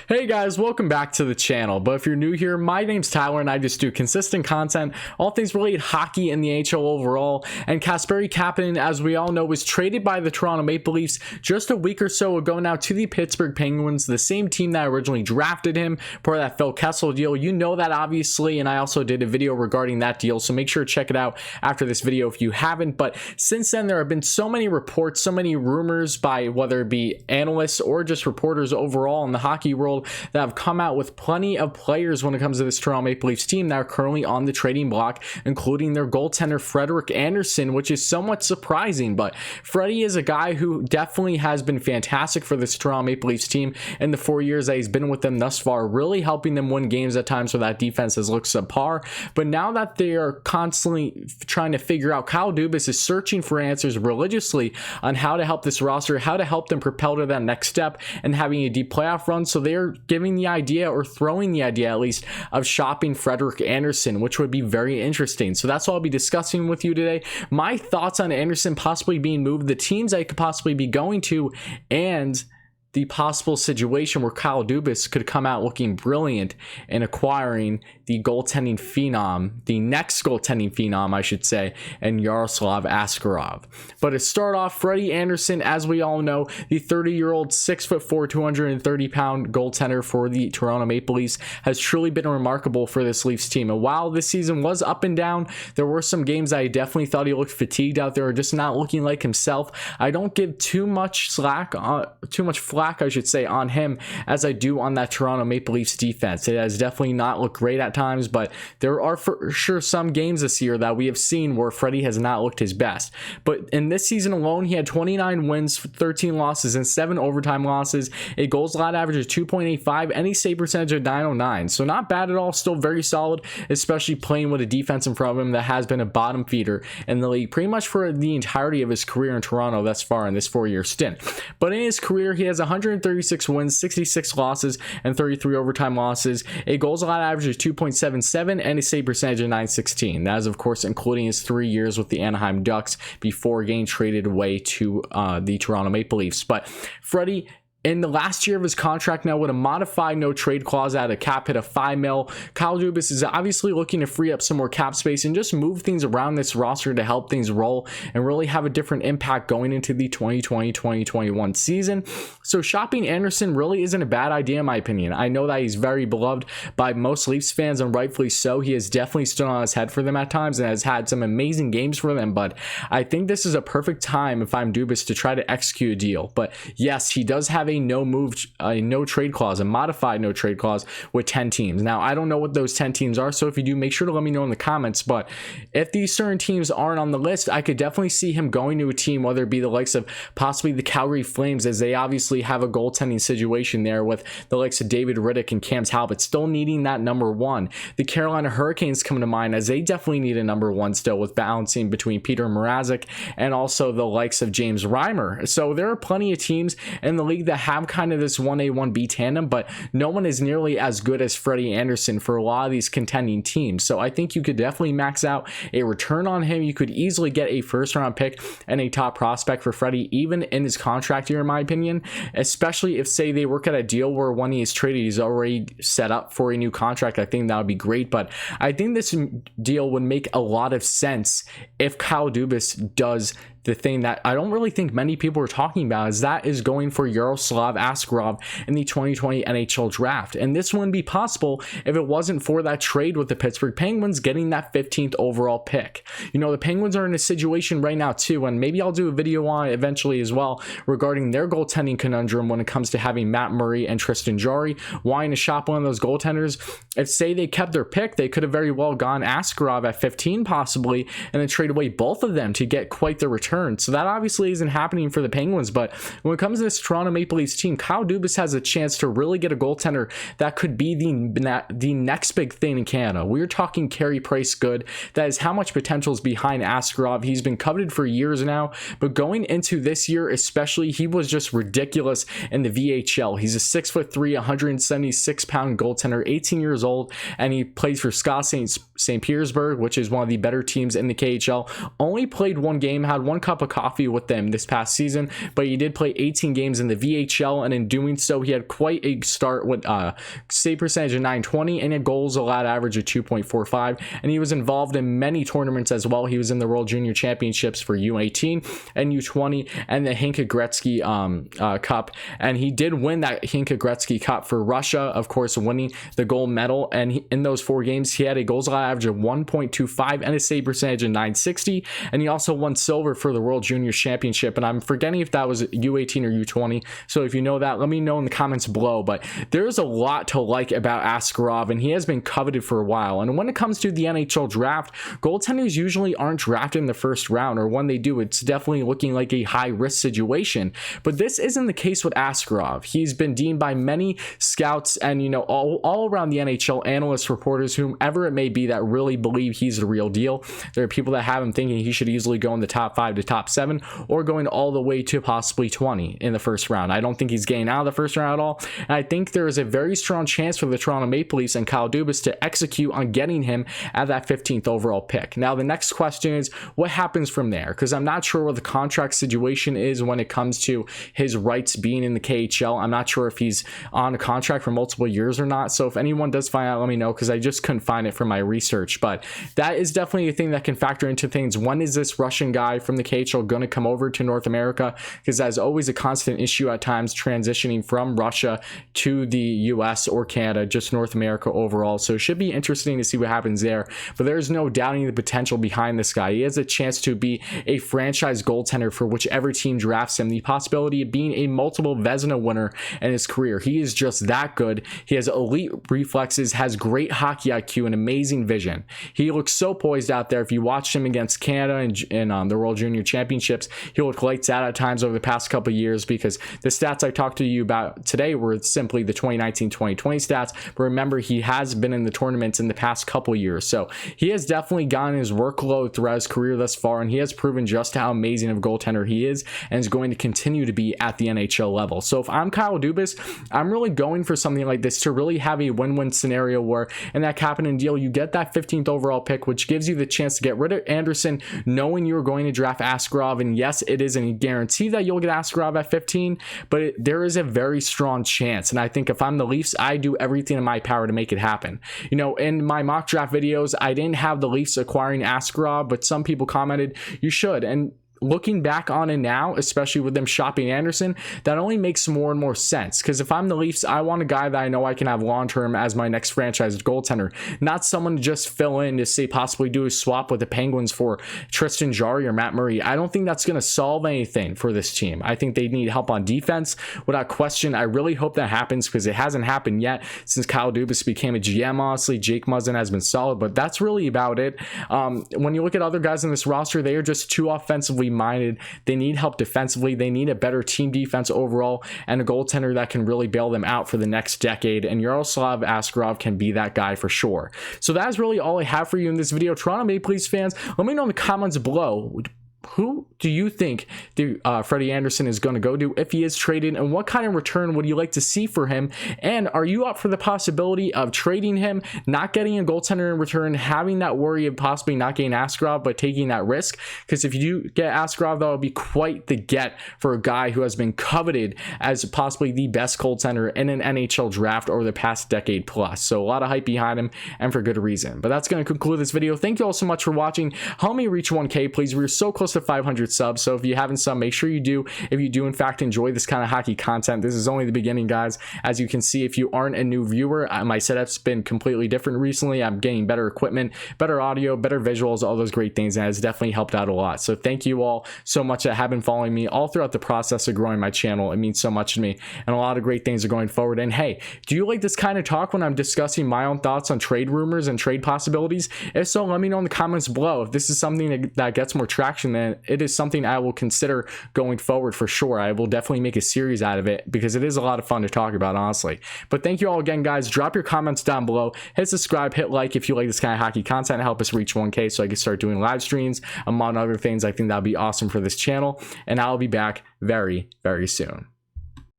Hey guys, welcome back to the channel. But if you're new here, my name's Tyler and I just do consistent content, all things related hockey and the NHL overall. And Kasperi Kapanen, as we all know, was traded by the Toronto Maple Leafs just a week or so ago now to the Pittsburgh Penguins, the same team that originally drafted him for that Phil Kessel deal. You know that obviously, and I also did a video regarding that deal, so make sure to check it out after this video if you haven't. But since then, there have been so many reports, so many rumors by whether it be analysts or just reporters overall in the hockey world that have come out with plenty of players when it comes to this Toronto Maple Leafs team that are currently on the trading block, including their goaltender Frederik Andersen, which is somewhat surprising. But Freddie is a guy who definitely has been fantastic for this Toronto Maple Leafs team in the 4 years that he's been with them thus far, really helping them win games at times where that defense has looked subpar. But now that they are constantly trying to figure out, Kyle Dubas is searching for answers religiously on how to help this roster, how to help them propel to that next step and having a deep playoff run. So they're giving the idea, or throwing the idea at least, of shopping Frederik Andersen, which would be very interesting. So that's what I'll be discussing with you today. My thoughts on Andersen possibly being moved, the teams I could possibly be going to, and the possible situation where Kyle Dubas could come out looking brilliant in acquiring the goaltending phenom, the next goaltending phenom, I should say, and Yaroslav Askarov. But to start off, Freddy Andersen, as we all know, the 30-year-old, 6'4", 230-pound goaltender for the Toronto Maple Leafs, has truly been remarkable for this Leafs team. And while this season was up and down, there were some games I definitely thought he looked fatigued out there, or just not looking like himself. I don't give too much flack, I should say, on him as I do on that Toronto Maple Leafs defense. It has definitely not looked great at times, but there are for sure some games this year that we have seen where Freddie has not looked his best. But in this season alone, he had 29 wins, 13 losses, and 7 overtime losses, a goals allowed average of 2.85, and a save percentage of 909. So not bad at all, still very solid, especially playing with a defense in front of him that has been a bottom feeder in the league pretty much for the entirety of his career in Toronto thus far in this 4-year stint. But in his career, he has 136 wins, 66 losses, and 33 overtime losses, a goals allowed average of 2.77, and a save percentage of 916. That is, of course, including his 3 years with the Anaheim Ducks before getting traded away to the Toronto Maple Leafs. But Freddie, in the last year of his contract now, with a modified no trade clause at a cap hit of $5 million, Kyle Dubas is obviously looking to free up some more cap space and just move things around this roster to help things roll and really have a different impact going into the 2020-2021 season. So shopping Andersen really isn't a bad idea in my opinion. I know that he's very beloved by most Leafs fans, and rightfully so. He has definitely stood on his head for them at times and has had some amazing games for them, but I think this is a perfect time if I'm Dubas to try to execute a deal. But yes, he does have a no trade clause, a modified no trade clause with 10 teams. Now, I don't know what those 10 teams are, so if you do, make sure to let me know in the comments. But if these certain teams aren't on the list, I could definitely see him going to a team, whether it be the likes of possibly the Calgary Flames, as they obviously have a goaltending situation there with the likes of David Rittich and Cam Talbot still needing that number one. The Carolina Hurricanes come to mind, as they definitely need a number one still, with balancing between Peter Mrazek and also the likes of James Reimer. So there are plenty of teams in the league that have kind of this 1A, 1B tandem, but no one is nearly as good as Freddie Andersen for a lot of these contending teams. So I think you could definitely max out a return on him. You could easily get a first-round pick and a top prospect for Freddie, even in his contract year, in my opinion, especially if, say, they work at a deal where when he is traded, he's already set up for a new contract. I think that would be great, but I think this deal would make a lot of sense if Kyle Dubas does the thing that I don't really think many people are talking about, is that is going for Yaroslav Askarov in the 2020 NHL Draft. And this wouldn't be possible if it wasn't for that trade with the Pittsburgh Penguins getting that 15th overall pick. You know, the Penguins are in a situation right now too, and maybe I'll do a video on it eventually as well, regarding their goaltending conundrum when it comes to having Matt Murray and Tristan Jarry wanting to shop one of those goaltenders. If, say, they kept their pick, they could have very well gone Askarov at 15 possibly, and then trade away both of them to get quite the return. So that obviously isn't happening for the Penguins. But when it comes to this Toronto Maple Leafs team, Kyle Dubas has a chance to really get a goaltender that could be the next big thing in Canada. We're talking Carey Price good. That is how much potential is behind Askarov. He's been coveted for years now, but going into this year especially, he was just ridiculous in the VHL. He's a 6'3", 176-pound goaltender, 18 years old, and he plays for SKA St, Petersburg, which is one of the better teams in the KHL. Only played one game, had one one cup of coffee with them this past season, but he did play 18 games in the VHL, and in doing so, he had quite a start with save percentage of 920 and a goals allowed average of 2.45, and he was involved in many tournaments as well. He was in the World Junior Championships for U18 and U20 and the Hinka Gretzky Cup, and he did win that Hinka Gretzky Cup for Russia, of course, winning the gold medal. And in those 4 games, he had a goals allowed average of 1.25 and a save percentage of 960, and he also won silver for the World Junior Championship, and I'm forgetting if that was U18 or U20, so if you know that, let me know in the comments below. But there's a lot to like about Askarov, and he has been coveted for a while. And when it comes to the NHL draft, goaltenders usually aren't drafted in the first round, or when they do, it's definitely looking like a high risk situation. But this isn't the case with Askarov. He's been deemed by many scouts and, you know, all around the NHL, analysts, reporters, whomever it may be, that really believe he's the real deal. There are people that have him thinking he should easily go in the top 5 to top 7, or going all the way to possibly 20 in the first round. I don't think he's getting out of the first round at all, and I think there is a very strong chance for the Toronto Maple Leafs and Kyle Dubas to execute on getting him at that 15th overall pick. Now, the next question is, what happens from there? Because I'm not sure what the contract situation is when it comes to his rights being in the KHL. I'm not sure if he's on a contract for multiple years or not, so if anyone does find out, let me know, because I just couldn't find it from my research. But that is definitely a thing that can factor into things. When is this Russian guy from the KHL going to come over to North America? Because that's always a constant issue at times, transitioning from Russia to the US or Canada, just North America overall. So it should be interesting to see what happens there. But there's no doubting the potential behind this guy. He has a chance to be a franchise goaltender for whichever team drafts him, the possibility of being a multiple Vezina winner in his career. He is just that good. He has elite reflexes, has great hockey IQ, and amazing vision. He looks so poised out there. If you watched him against Canada in the World Junior Championships, he looked lights out at times over the past couple of years, because the stats I talked to you about today were simply the 2019-2020 stats. But remember, he has been in the tournaments in the past couple of years. So he has definitely gotten his workload throughout his career thus far, and he has proven just how amazing of a goaltender he is, and is going to continue to be at the NHL level. So if I'm Kyle Dubas, I'm really going for something like this to really have a win-win scenario where in that Kapanen deal, you get that 15th overall pick, which gives you the chance to get rid of Andersen, knowing you're going to draft Askarov. And yes, it isn't a guarantee that you'll get Askarov at 15, but there is a very strong chance. And I think if I'm the Leafs, I do everything in my power to make it happen. You know, in my mock draft videos, I didn't have the Leafs acquiring Askarov, but some people commented you should. And looking back on it now, especially with them shopping Andersen, that only makes more and more sense. Because if I'm the Leafs, I want a guy that I know I can have long-term as my next franchise goaltender, not someone to just fill in to say possibly do a swap with the Penguins for Tristan Jarry or Matt Murray. I don't think that's going to solve anything for this team. I think they need help on defense without question. I really hope that happens, because it hasn't happened yet since Kyle Dubas became a GM. Honestly, Jake Muzzin has been solid, but that's really about it. When you look at other guys in this roster, they are just too offensively minded. They need help defensively. They need a better team defense overall, and a goaltender that can really bail them out for the next decade. And Yaroslav Askarov can be that guy for sure. So that's really all I have for you in this video. Toronto Maple Leafs fans, let me know in the comments below, who do you think Freddy Andersen is going to go to if he is traded, and what kind of return would you like to see for him? And are you up for the possibility of trading him, not getting a goaltender in return, having that worry of possibly not getting Askarov, but taking that risk? Because if you do get Askarov, that would be quite the get for a guy who has been coveted as possibly the best goaltender in an NHL draft over the past decade plus. So a lot of hype behind him, and for good reason. But that's going to conclude this video. Thank you all so much for watching. Help me reach 1K, please. We're so close to 500 subs, so if you haven't subbed, make sure you do. If you do in fact enjoy this kind of hockey content, this is only the beginning, guys. As you can see, if you aren't a new viewer, my setup's been completely different recently. I'm getting better equipment, better audio, better visuals, all those great things, and it's definitely helped out a lot. So thank you all so much that have been following me all throughout the process of growing my channel. It means so much to me, and a lot of great things are going forward. And hey, do you like this kind of talk when I'm discussing my own thoughts on trade rumors and trade possibilities? If so, let me know in the comments below. If this is something that gets more traction, then it is something I will consider going forward for sure. I will definitely make a series out of it, because it is a lot of fun to talk about, honestly. But thank you all again, guys. Drop your comments down below. Hit subscribe, hit like if you like this kind of hockey content. Help us reach 1K so I can start doing live streams, among other things. I think that'd be awesome for this channel, and I'll be back very, very soon.